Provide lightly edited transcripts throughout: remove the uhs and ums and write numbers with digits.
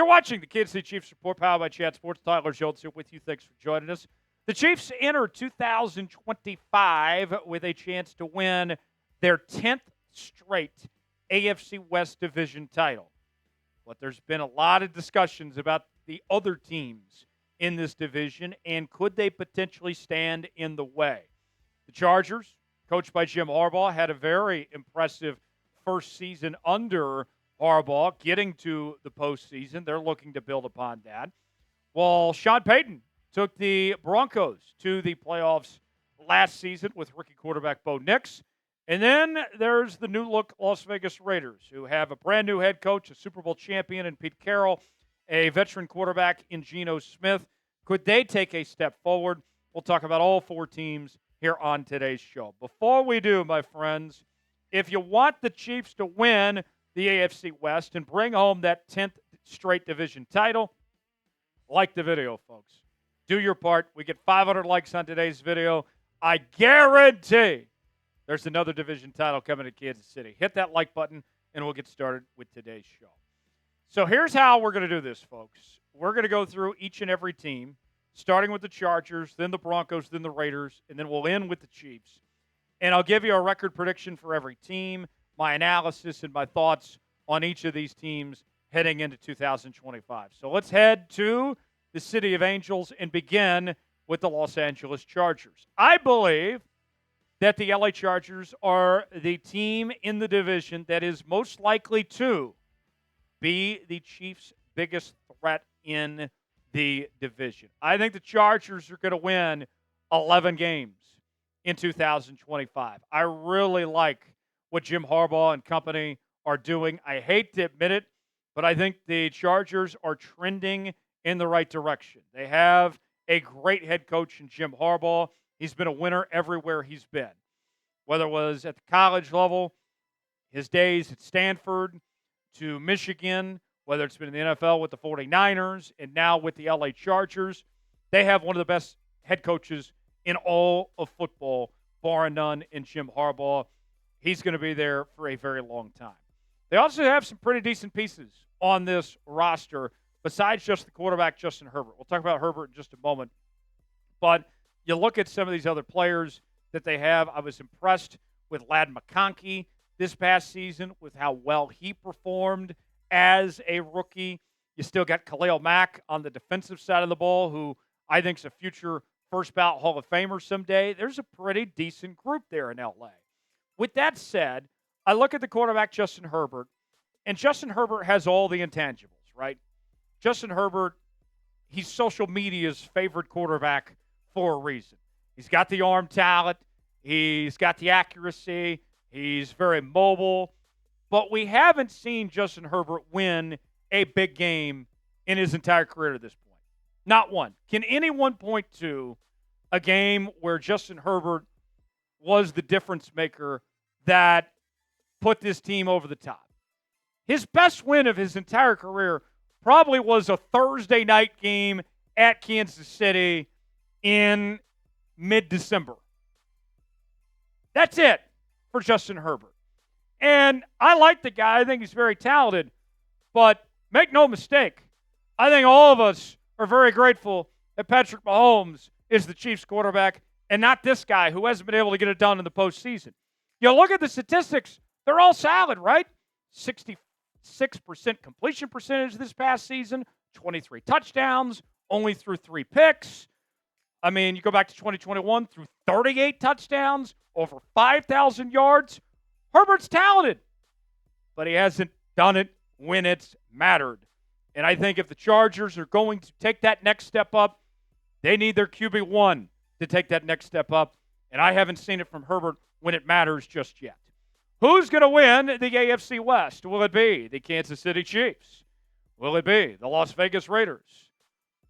You're watching the Kansas City Chiefs Report, powered by Chat Sports. Tyler Jones here with you. Thanks for joining us. The Chiefs enter 2025 with a chance to win their 10th straight AFC West division title. But there's been a lot of discussions about the other teams in this division, and could they potentially stand in the way? The Chargers, coached by Jim Harbaugh, had a very impressive first season under Harbaugh, getting to the postseason. They're looking to build upon that. While Sean Payton took the Broncos to the playoffs last season with rookie quarterback Bo Nix. And then there's the new-look Las Vegas Raiders, who have a brand-new head coach, a Super Bowl champion in Pete Carroll, a veteran quarterback in Geno Smith. Could they take a step forward? We'll talk about all four teams here on today's show. Before we do, my friends, if you want the Chiefs to win the AFC West and bring home that 10th straight division title, like the video, folks. Do your part. We get 500 likes on today's video. I guarantee there's another division title coming to Kansas City. Hit that like button, and we'll get started with today's show. So here's how we're going to do this, folks. We're going to go through each and every team, starting with the Chargers, then the Broncos, then the Raiders, and then we'll end with the Chiefs. And I'll give you a record prediction for every team, my analysis and my thoughts on each of these teams heading into 2025. So let's head to the City of Angels and begin with the Los Angeles Chargers. I believe that the LA Chargers are the team in the division that is most likely to be the Chiefs' biggest threat in the division. I think the Chargers are going to win 11 games in 2025. I really like what Jim Harbaugh and company are doing. I hate to admit it, but I think the Chargers are trending in the right direction. They have a great head coach in Jim Harbaugh. He's been a winner everywhere he's been, whether it was at the college level, his days at Stanford, to Michigan, whether it's been in the NFL with the 49ers, and now with the LA Chargers. They have one of the best head coaches in all of football, bar none, in Jim Harbaugh. He's going to be there for a very long time. They also have some pretty decent pieces on this roster besides just the quarterback, Justin Herbert. We'll talk about Herbert in just a moment. But you look at some of these other players that they have. I was impressed with Ladd McConkey this past season with how well he performed as a rookie. You still got Khalil Mack on the defensive side of the ball, who I think is a future first-ballot Hall of Famer someday. There's a pretty decent group there in L.A. With that said, I look at the quarterback, Justin Herbert, and Justin Herbert has all the intangibles, right? Justin Herbert, he's social media's favorite quarterback for a reason. He's got the arm talent. He's got the accuracy. He's very mobile. But we haven't seen Justin Herbert win a big game in his entire career at this point. Not one. Can anyone point to a game where Justin Herbert was the difference maker that put this team over the top? His best win of his entire career probably was a Thursday night game at Kansas City in mid-December. That's it for Justin Herbert. And I like the guy. I think he's very talented. But make no mistake, I think all of us are very grateful that Patrick Mahomes is the Chiefs quarterback and not this guy who hasn't been able to get it done in the postseason. You look at the statistics, they're all solid, right? 66% completion percentage this past season, 23 touchdowns, only threw 3 picks. I mean, you go back to 2021, threw 38 touchdowns, over 5,000 yards. Herbert's talented, but he hasn't done it when it's mattered. And I think if the Chargers are going to take that next step up, they need their QB1 to take that next step up. And I haven't seen it from Herbert when it matters just yet. Who's going to win the AFC West? Will it be the Kansas City Chiefs? Will it be the Las Vegas Raiders?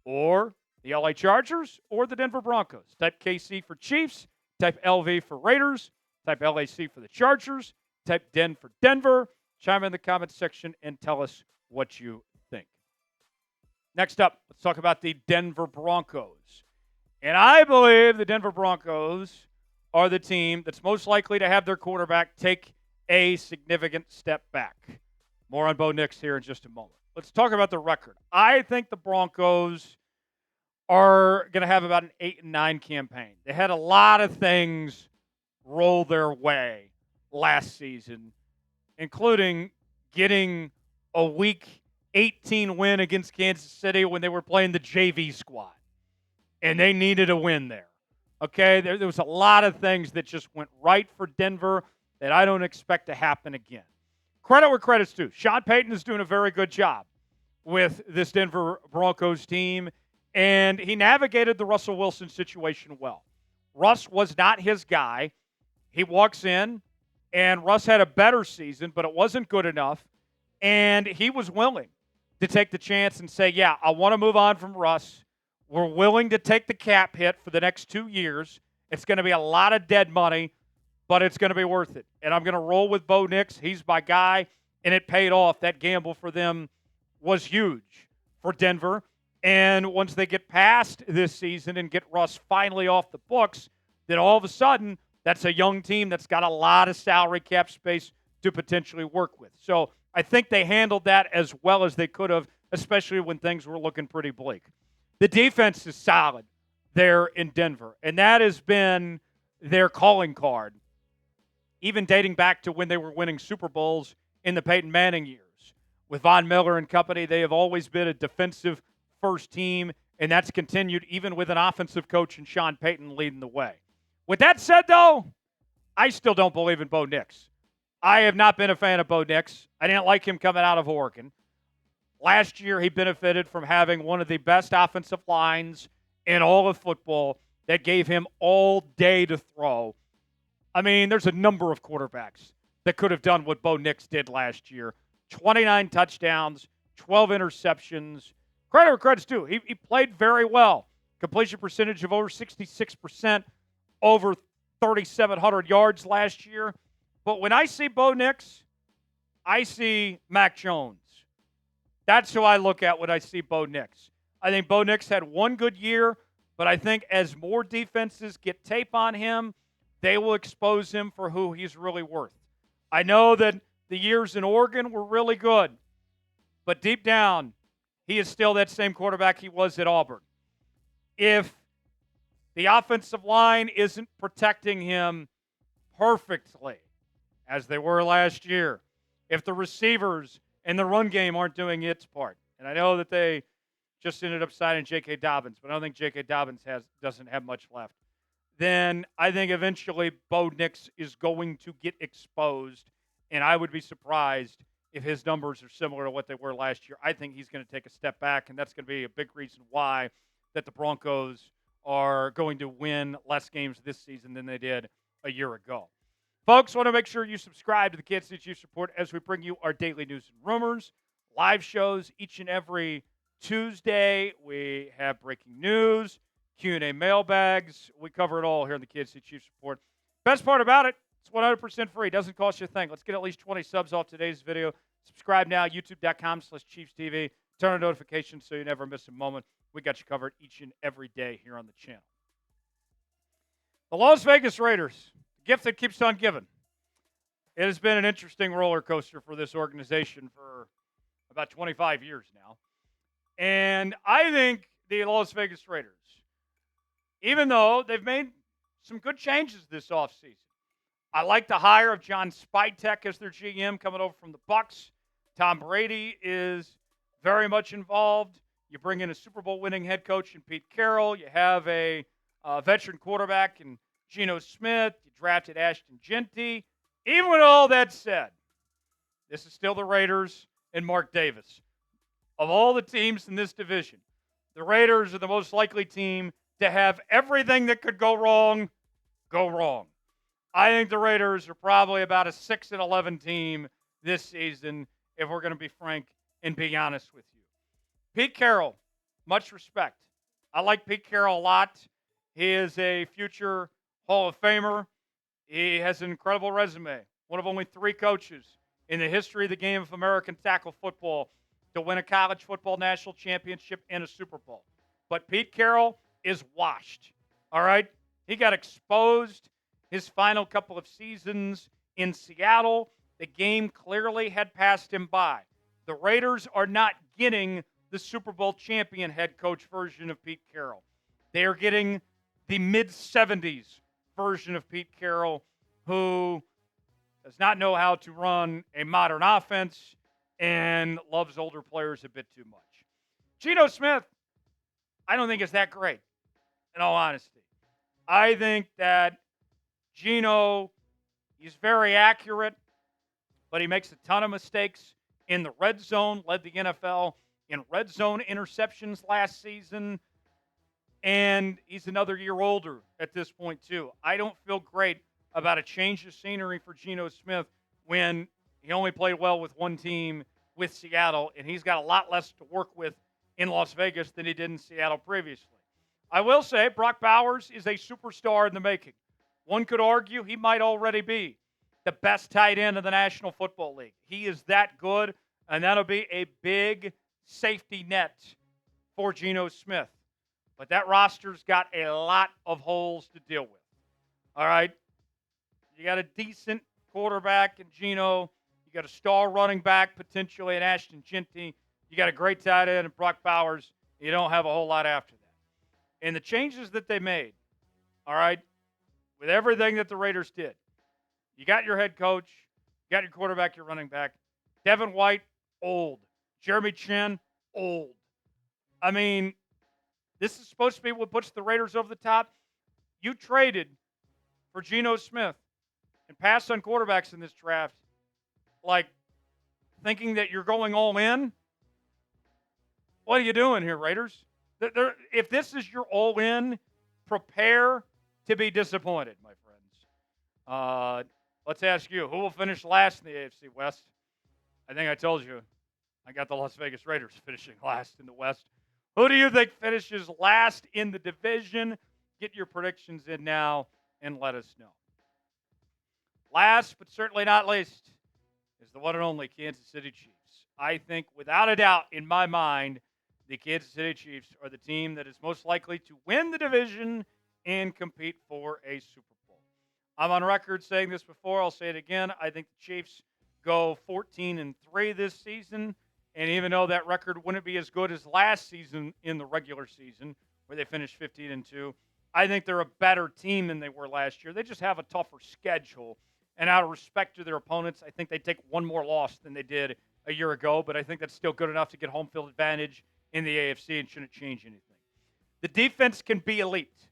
Or the LA Chargers? Or the Denver Broncos? Type KC for Chiefs. Type LV for Raiders. Type LAC for the Chargers. Type Den for Denver. Chime in the comments section and tell us what you think. Next up, let's talk about the Denver Broncos. And I believe the Denver Broncos are the team that's most likely to have their quarterback take a significant step back. More on Bo Nix here in just a moment. let's talk about the record. I think the Broncos are going to have about an 8-9 campaign. They had a lot of things roll their way last season, including getting a Week 18 win against Kansas City when they were playing the JV squad, and they needed a win there. Okay, there was a lot of things that just went right for Denver that I don't expect to happen again. Credit where credit's due. Sean Payton is doing a very good job with this Denver Broncos team, and he navigated the Russell Wilson situation well. Russ was not his guy. He walks in, and Russ had a better season, but it wasn't good enough, and he was willing to take the chance and say, yeah, I want to move on from Russ. We're willing to take the cap hit for the next 2 years. It's going to be a lot of dead money, but it's going to be worth it. And I'm going to roll with Bo Nix. He's my guy, and it paid off. That gamble for them was huge for Denver. And once they get past this season and get Russ finally off the books, then all of a sudden, that's a young team that's got a lot of salary cap space to potentially work with. So I think they handled that as well as they could have, especially when things were looking pretty bleak. The defense is solid there in Denver, and that has been their calling card, even dating back to when they were winning Super Bowls in the Peyton Manning years. With Von Miller and company, they have always been a defensive first team, and that's continued even with an offensive coach and Sean Payton leading the way. With that said, though, I still don't believe in Bo Nix. I have not been a fan of Bo Nix. I didn't like him coming out of Oregon. Last year, he benefited from having one of the best offensive lines in all of football that gave him all day to throw. I mean, there's a number of quarterbacks that could have done what Bo Nix did last year. 29 touchdowns, 12 interceptions. Credit where credit's due. He played very well. Completion percentage of over 66%, over 3,700 yards last year. But when I see Bo Nix, I see Mac Jones. That's who I look at when I see Bo Nix. I think Bo Nix had one good year, but I think as more defenses get tape on him, they will expose him for who he's really worth. I know that the years in Oregon were really good, but deep down, he is still that same quarterback he was at Auburn. If the offensive line isn't protecting him perfectly, as they were last year, if the receivers and the run game aren't doing its part, and I know that they just ended up signing J.K. Dobbins, but I don't think J.K. Dobbins doesn't have much left, then I think eventually Bo Nix is going to get exposed, and I would be surprised if his numbers are similar to what they were last year. I think he's going to take a step back, and that's going to be a big reason why that the Broncos are going to win less games this season than they did a year ago. Folks, want to make sure you subscribe to the Kansas City Chiefs Report as we bring you our daily news and rumors, live shows each and every Tuesday. We have breaking news, Q&A mailbags. We cover it all here on the Kansas City Chiefs Report. Best part about it, it's 100% free. Doesn't cost you a thing. Let's get at least 20 subs off today's video. Subscribe now, youtube.com/ChiefsTV. Turn on notifications so you never miss a moment. We got you covered each and every day here on the channel. The Las Vegas Raiders, gift that keeps on giving. It has been an interesting roller coaster for this organization for about 25 years now. And I think the Las Vegas Raiders, even though they've made some good changes this offseason, I like the hire of John Spytek as their GM coming over from the Bucs. Tom Brady is very much involved. You bring in a Super Bowl winning head coach in Pete Carroll. You have a veteran quarterback in Geno Smith. You drafted Ashton Genty. Even with all that said, this is still the Raiders and Mark Davis. Of all the teams in this division, the Raiders are the most likely team to have everything that could go wrong go wrong. I think the Raiders are probably about a 6-11 team this season, if we're going to be frank and be honest with you. Pete Carroll, much respect. I like Pete Carroll a lot. He is a future Hall of Famer. He has an incredible resume. One of only 3 coaches in the history of the game of American tackle football to win a college football national championship and a Super Bowl. But Pete Carroll is washed, all right? He got exposed his final couple of seasons in Seattle. The game clearly had passed him by. The Raiders are not getting the Super Bowl champion head coach version of Pete Carroll. They are getting the mid-70s version of Pete Carroll, who does not know how to run a modern offense and loves older players a bit too much. Geno Smith, I don't think is that great, in all honesty. I think that Geno, he's very accurate, but he makes a ton of mistakes in the red zone, led the NFL in red zone interceptions last season, and he's another year older at this point, too. I don't feel great about a change of scenery for Geno Smith when he only played well with one team with Seattle, and he's got a lot less to work with in Las Vegas than he did in Seattle previously. I will say Brock Bowers is a superstar in the making. One could argue he might already be the best tight end in the National Football League. He is that good, and that'll be a big safety net for Geno Smith. But that roster's got a lot of holes to deal with. All right? You got a decent quarterback in Geno. You got a star running back, potentially, in Ashton Jeanty. You got a great tight end in Brock Bowers. You don't have a whole lot after that. And the changes that they made, all right, with everything that the Raiders did, you got your head coach, you got your quarterback, your running back. Devin White, old. Jeremy Chin, old. I mean, this is supposed to be what puts the Raiders over the top. You traded for Geno Smith and passed on quarterbacks in this draft, like thinking that you're going all in. What are you doing here, Raiders? If this is your all in, prepare to be disappointed, my friends. Let's ask you, who will finish last in the AFC West? I think I told you I got the Las Vegas Raiders finishing last in the West. Who do you think finishes last in the division? Get your predictions in now and let us know. Last but certainly not least is the one and only Kansas City Chiefs. I think, without a doubt, in my mind, the Kansas City Chiefs are the team that is most likely to win the division and compete for a Super Bowl. I'm on record saying this before. I'll say it again. I think the Chiefs go 14-3 this season. And even though that record wouldn't be as good as last season in the regular season, where they finished 15-2, I think they're a better team than they were last year. They just have a tougher schedule. And out of respect to their opponents, I think they take one more loss than they did a year ago. But I think that's still good enough to get home field advantage in the AFC and shouldn't change anything. The defense can be elite.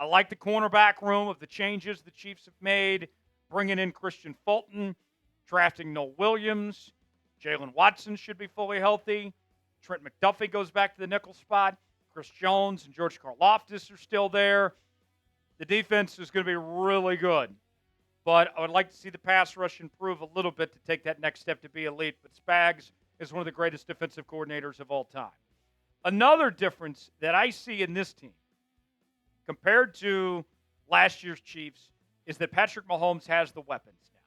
I like the cornerback room of the changes the Chiefs have made, bringing in Christian Fulton, drafting Noel Williams. Jalen Watson should be fully healthy. Trent McDuffie goes back to the nickel spot. Chris Jones and George Karlaftis are still there. The defense is going to be really good. But I would like to see the pass rush improve a little bit to take that next step to be elite. But Spags is one of the greatest defensive coordinators of all time. Another difference that I see in this team compared to last year's Chiefs is that Patrick Mahomes has the weapons now.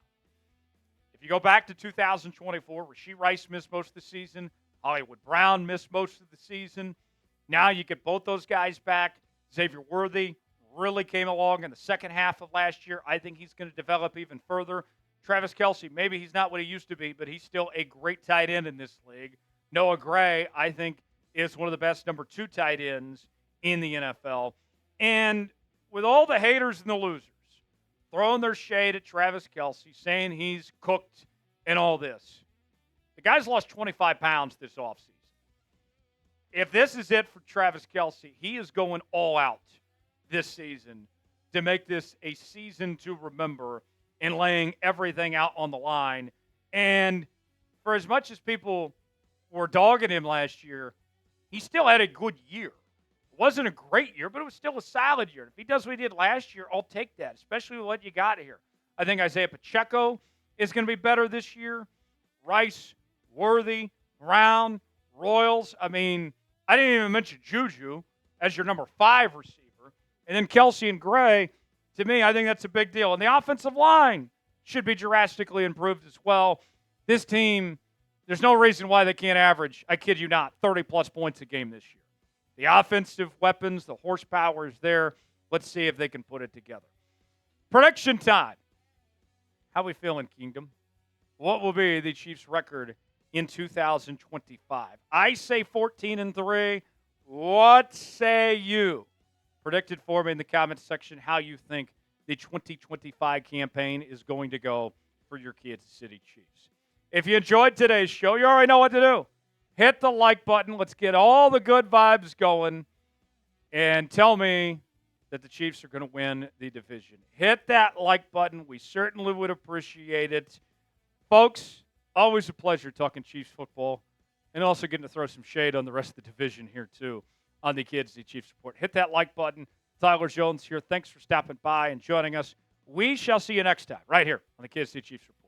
If you go back to 2024, Rashee Rice missed most of the season. Hollywood Brown missed most of the season. Now you get both those guys back. Xavier Worthy really came along in the second half of last year. I think he's going to develop even further. Travis Kelce, maybe he's not what he used to be, but he's still a great tight end in this league. Noah Gray, I think, is one of the best number 2 tight ends in the NFL. And with all the haters and the losers throwing their shade at Travis Kelce, saying he's cooked and all this, the guy's lost 25 pounds this offseason. If this is it for Travis Kelce, he is going all out this season to make this a season to remember and laying everything out on the line. And for as much as people were dogging him last year, he still had a good year. It wasn't a great year, but it was still a solid year. If he does what he did last year, I'll take that, especially with what you got here. I think Isaiah Pacheco is going to be better this year. Rice, Worthy, Brown, Royals. I mean, I didn't even mention Juju as your number 5 receiver. And then Kelce and Gray, to me, I think that's a big deal. And the offensive line should be drastically improved as well. This team, there's no reason why they can't average, I kid you not, 30-plus points a game this year. The offensive weapons, the horsepower is there. Let's see if they can put it together. Prediction time. How we feeling, Kingdom? What will be the Chiefs' record in 2025. I say 14-3. What say you? Predict it for me in the comments section how you think the 2025 campaign is going to go for your Kansas City Chiefs. If you enjoyed today's show, you already know what to do. Hit the like button. Let's get all the good vibes going. And tell me that the Chiefs are going to win the division. Hit that like button. We certainly would appreciate it. Folks, always a pleasure talking Chiefs football and also getting to throw some shade on the rest of the division here, too, on the Kansas City Chiefs Report. Hit that like button. Tyler Jones here. Thanks for stopping by and joining us. We shall see you next time right here on the Kansas City Chiefs Report.